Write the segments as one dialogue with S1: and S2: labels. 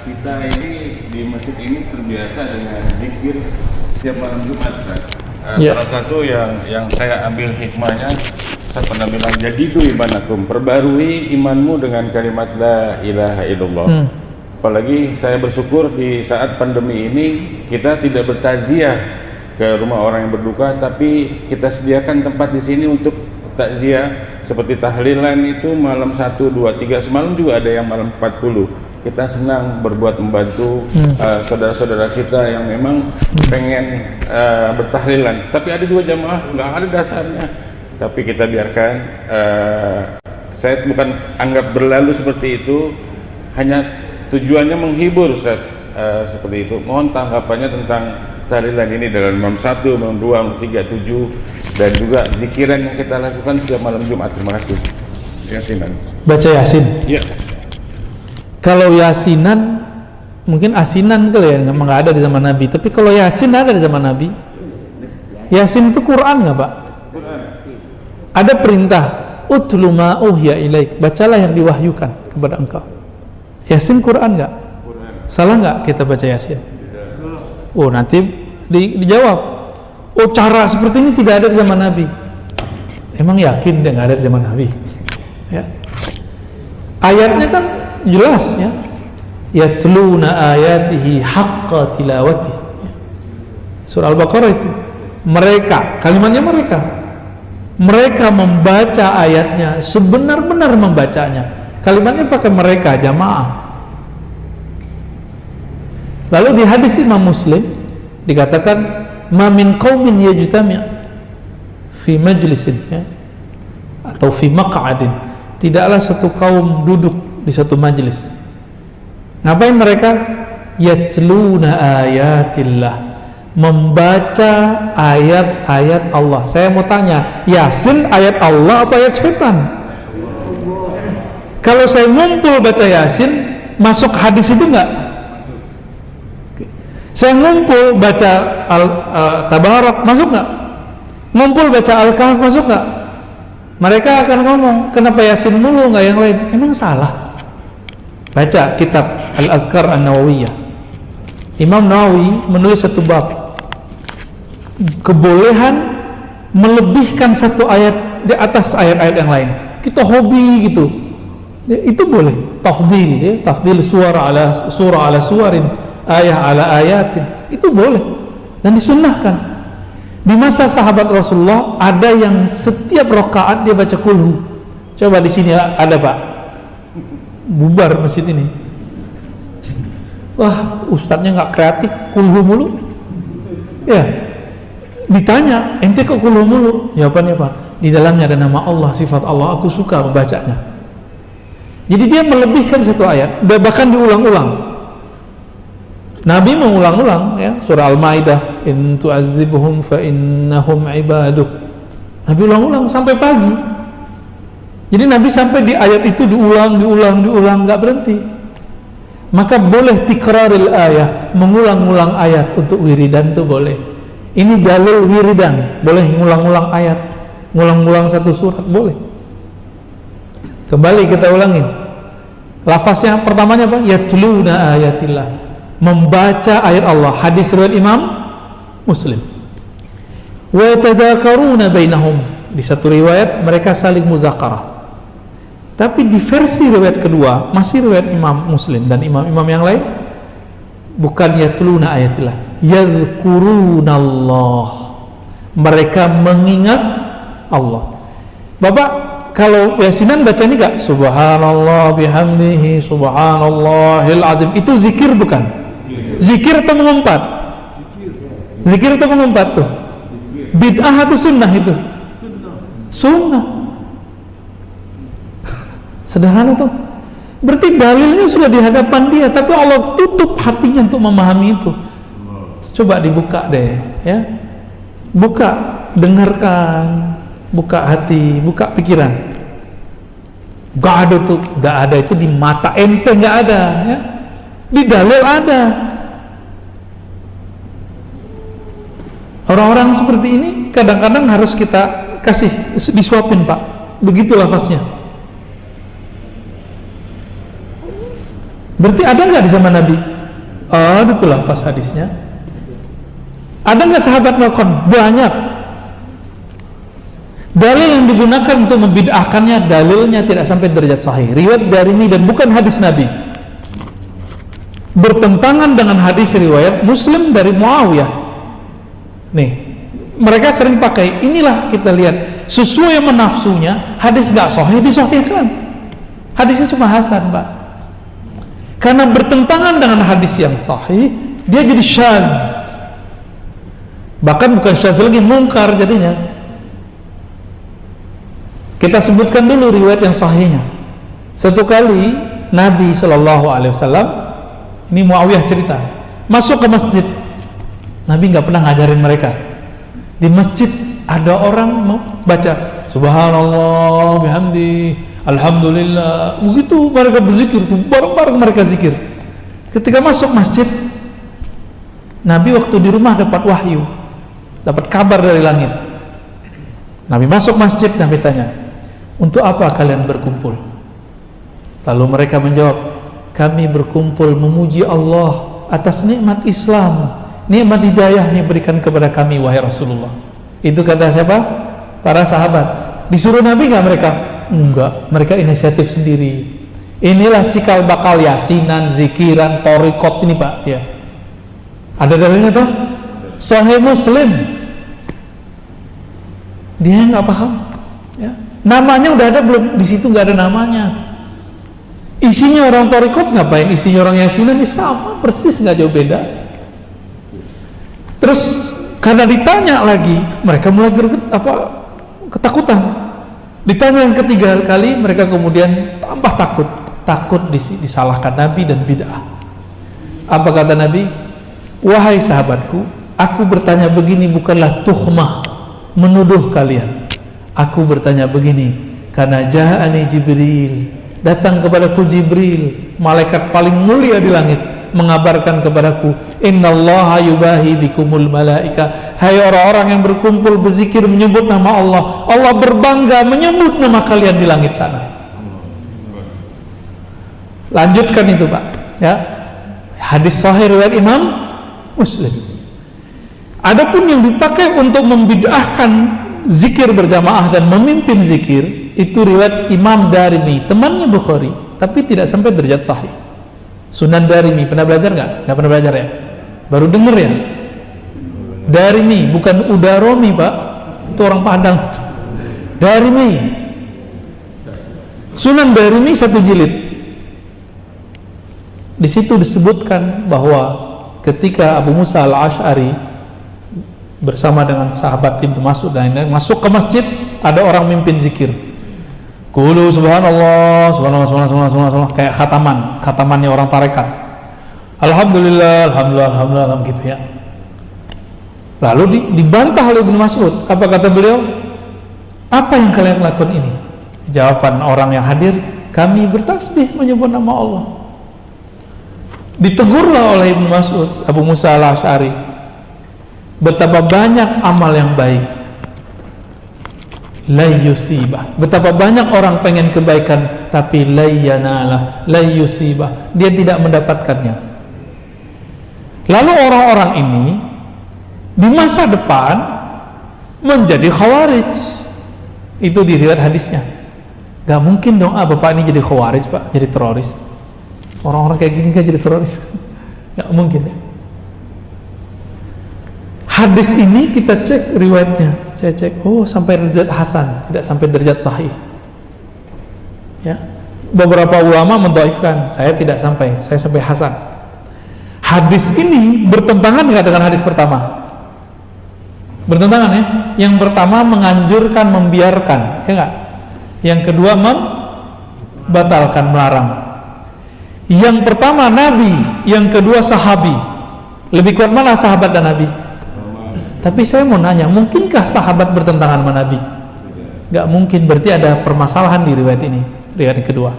S1: kita ini di masjid ini terbiasa dengan zikir setiap malam Jumat, kan? Salah satu yang saya ambil hikmahnya, saya pernah bilang, jadidu imanakum, perbarui imanmu dengan kalimat la ilaha illallah. Apalagi saya bersyukur di saat pandemi ini kita tidak bertakziah ke rumah orang yang berduka, tapi kita sediakan tempat di sini untuk takziah seperti tahlilan itu malam 1, 2, 3, semalam juga ada yang malam 40. Kita senang berbuat membantu saudara-saudara kita yang memang pengen bertahlilan, tapi ada 2 jamaah nggak ada dasarnya, tapi kita biarkan. Saya bukan anggap berlalu seperti itu, hanya tujuannya menghibur, Ustaz, seperti itu. Mohon tanggapannya tentang tahlilan ini dalam malam 1, malam 2, malam 3, 7, dan juga zikiran yang kita lakukan setiap malam Jumat. Terima kasih. Yasinan.
S2: Baca Yasin.
S1: Ya.
S2: Kalau Yasinan mungkin asinan kali ya, nggak ada di zaman Nabi. Tapi kalau Yasin ada di zaman Nabi. Yasin itu Quran nggak, Pak?
S1: Quran.
S2: Ada perintah, utlu ma uhiya ilaik, bacalah yang diwahyukan kepada engkau. Yasin Quran nggak? Salah nggak kita baca Yasin? Oh, nanti dijawab, oh cara seperti ini tidak ada di zaman Nabi. Emang yakin dia nggak ada di zaman Nabi? Ya. Ayatnya kan jelas, ya. Yatluna ayatihi haqqa tilawati. Surah Al-Baqarah itu. Mereka, kalimatnya mereka membaca ayatnya sebenar-benar membacanya. Kalimatnya pakai mereka, jamaah. Lalu di hadis Imam Muslim dikatakan, ma min qaumin yajtami' fi majlisin, ya, atau fi maq'adin, tidaklah satu kaum duduk di satu majlis. Ngapain mereka? Yatluna ayatillah, membaca ayat-ayat Allah. Saya mau tanya, Yasin ayat Allah apa ayat setan? Kalau saya ngumpul baca Yasin, masuk hadis itu enggak? Saya ngumpul baca Tabarak, masuk enggak? Ngumpul baca Al-Kahf, masuk enggak? Mereka akan ngomong, kenapa Yasin mulu, enggak yang lain? Emang salah? Baca kitab Al-Azkar An-Nawawiyah. Imam Nawawi menulis satu bab, kebolehan melebihkan satu ayat di atas ayat-ayat yang lain. Kita hobi gitu, itu boleh. Tafdil, ya, tafdil surah ala suwarin, ayat ala ayatin, itu boleh dan disunnahkan. Di masa sahabat Rasulullah ada yang setiap rakaat dia baca kulhu. Coba di sini ada, Pak, bubar masjid ini. Wah, ustadznya nggak kreatif, kulhu mulu. Ya, ditanya, ente kok kulhu mulu? Jawabannya, Pak, di dalamnya ada nama Allah, sifat Allah, aku suka membacanya. Jadi dia melebihkan satu ayat, bahkan diulang-ulang. Nabi mengulang-ulang, ya, surah Al-Maidah, in tu'adzibuhum fa innahum ibaduk. Nabi ulang-ulang sampai pagi. Jadi Nabi sampai di ayat itu diulang, nggak berhenti. Maka boleh tikraril ayat, mengulang-ulang ayat untuk wiridan itu boleh. Ini dalil wiridan, boleh ngulang-ulang ayat, ngulang-ulang satu surat, boleh. Kembali kita ulangin. Lafaznya pertamanya apa? Yatluna ayatillah, membaca ayat Allah. Hadis riwayat Imam Muslim. Wa yatadzakaruna bainahum, di satu riwayat mereka saling muzakarah. Tapi di versi riwayat kedua, masih riwayat Imam Muslim dan imam-imam yang lain, bukan yatluna ayatillah, yadhkurunallah, mereka mengingat Allah. Bapak kalau Yasinan baca ini enggak? Subhanallah bihamdihi subhanallahil azim, itu zikir bukan? Zikir atau mengumpat? Zikir atau mengumpat tuh? Bid'ah atau sunnah itu? Sunnah. Sederhana tuh. Berarti dalilnya sudah di hadapan dia, tapi Allah tutup hatinya untuk memahami itu. Coba dibuka deh, ya. Buka, dengarkan, buka hati, buka pikiran. Gak ada tuh, gak ada itu di mata ente, gak ada, ya. Di dalil ada. Orang-orang seperti ini kadang-kadang harus kita kasih, disuapin, Pak. Begitu lafaznya. Berarti ada nggak di zaman Nabi? Ada tuh lafaz hadisnya. Ada nggak sahabat melakukan? Banyak. Dalil yang digunakan untuk membid'ahkannya, dalilnya tidak sampai derajat sahih. Riwayat Darimi dan bukan hadis Nabi. Bertentangan dengan hadis riwayat Muslim dari Muawiyah. Nih, mereka sering pakai, inilah kita lihat sesuai menafsunya, hadis gak sahih disahihkan. Hadisnya cuma hasan, Pak. Karena bertentangan dengan hadis yang sahih, dia jadi syadz. Bahkan bukan syadz lagi, mungkar jadinya. Kita sebutkan dulu riwayat yang sahihnya. Satu kali Nabi SAW, ini Muawiyah cerita, masuk ke masjid. Nabi nggak pernah ngajarin mereka. Di masjid ada orang baca Subhanallah bihamdi, Alhamdulillah. Begitu mereka berzikir tuh, bareng-bareng mereka zikir. Ketika masuk masjid, Nabi waktu di rumah dapat wahyu, dapat kabar dari langit. Nabi masuk masjid, Nabi tanya, untuk apa kalian berkumpul? Lalu mereka menjawab, kami berkumpul memuji Allah atas nikmat Islam, nikmat hidayah yang diberikan kepada kami, wahai Rasulullah. Itu kata siapa? Para sahabat. Disuruh Nabi nggak mereka? Enggak, mereka inisiatif sendiri. Inilah cikal bakal yasinan, zikiran, thariqat ini, Pak. Ya. Ada dalilnya tuh? Sahih Muslim. Dia nggak paham. Ya. Namanya udah ada belum? Di situ nggak ada namanya. Isinya orang thariqat ngapain? Isinya orang yasinan ini sama persis, nggak jauh beda. Terus karena ditanya lagi, mereka mulai ketakutan. Ditanya yang ketiga kali, mereka kemudian tambah takut disalahkan Nabi dan bid'ah. Apa kata Nabi? Wahai sahabatku, aku bertanya begini bukanlah tuhmah, menuduh kalian. Aku bertanya begini karena ja'ani Jibril, datang kepadaku Jibril, malaikat paling mulia di langit, mengabarkan kepadaku, innallaha yubahi bikumul malaika. Hai orang-orang yang berkumpul berzikir menyebut nama Allah, Allah berbangga menyebut nama kalian di langit sana. Lanjutkan itu, Pak. Ya, hadis sahih riwayat Imam Muslim. Adapun yang dipakai untuk membid'ahkan zikir berjamaah dan memimpin zikir, itu riwayat Imam Darimi, temannya Bukhari, tapi tidak sampai derajat sahih. Sunan Darimi, pernah belajar nggak? Nggak pernah belajar ya? Baru denger ya? Darimi, bukan Udaromi, Pak. Itu orang Padang. Darimi. Sunan Darimi 1 jilid. Di situ disebutkan bahwa ketika Abu Musa al-Ash'ari bersama dengan sahabat Ibnu Mas'ud dan lain-lain masuk ke masjid, ada orang mimpin zikir. Qulu subhanallah, subhanallah, subhanallah, subhanallah, kayak khatamannya orang tarekat. Alhamdulillah, alhamdulillah, alhamdulillah, gitu ya. Lalu dibantah oleh Ibnu Mas'ud. Apa kata beliau? Apa yang kalian lakukan ini? Jawaban orang yang hadir, kami bertasbih menyebut nama Allah. Ditegurlah oleh Ibnu Mas'ud, Abu Musa al-Ash'ari, betapa banyak amal yang baik, la yusibah. Betapa banyak orang pengen kebaikan, tapi la yanalah, la yusibah, dia tidak mendapatkannya. Lalu orang-orang ini di masa depan menjadi khawarij. Itu diriwayat hadisnya. Gak mungkin dong, bapak ini jadi khawarij, Pak, jadi teroris. Orang-orang kayak gini gak jadi teroris. Gak mungkin ya. Hadis ini kita cek riwayatnya, saya cek, oh sampai derajat hasan, tidak sampai derajat sahih. Ya, beberapa ulama mendhaifkan, saya tidak sampai, saya sampai hasan. Hadis ini bertentangan nggak dengan hadis pertama? Bertentangan ya. Yang pertama menganjurkan, membiarkan, ya nggak? Yang kedua membatalkan, melarang. Yang pertama Nabi, yang kedua sahabi. Lebih kuat mana sahabat dan Nabi? Tapi saya mau nanya, mungkinkah sahabat bertentangan sama Nabi? Gak mungkin, berarti ada permasalahan di riwayat ini, riwayat kedua.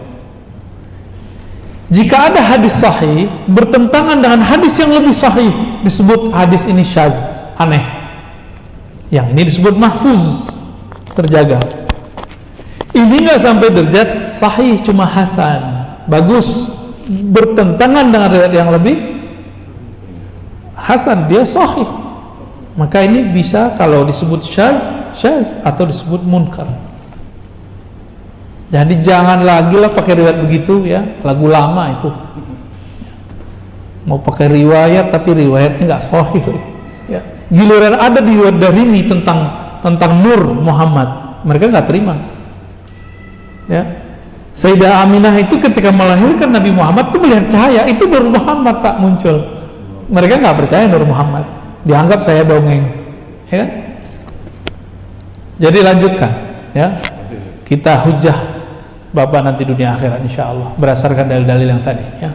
S2: Jika ada hadis sahih bertentangan dengan hadis yang lebih sahih, disebut hadis ini syadz, aneh. Yang ini disebut mahfuz, terjaga. Ini gak sampai derajat sahih, cuma hasan, bagus. bertentangan dengan riwayat yang lebih hasan, dia sahih, maka ini bisa kalau disebut syaz atau disebut munkar. Jadi jangan lagi lah pakai riwayat begitu ya, lagu lama itu. Mau pakai riwayat tapi riwayatnya nggak sahih ya. Giliran ada di riwayat Darimi tentang Nur Muhammad, mereka nggak terima ya. Sayyidah Aminah itu ketika melahirkan Nabi Muhammad itu melihat cahaya, itu Nur Muhammad Pak muncul. Mereka nggak percaya Nur Muhammad, dianggap saya dongeng ya kan? Jadi lanjutkan ya, kita hujah Bapak nanti dunia akhirat insyaallah berdasarkan dalil-dalil yang tadi ya.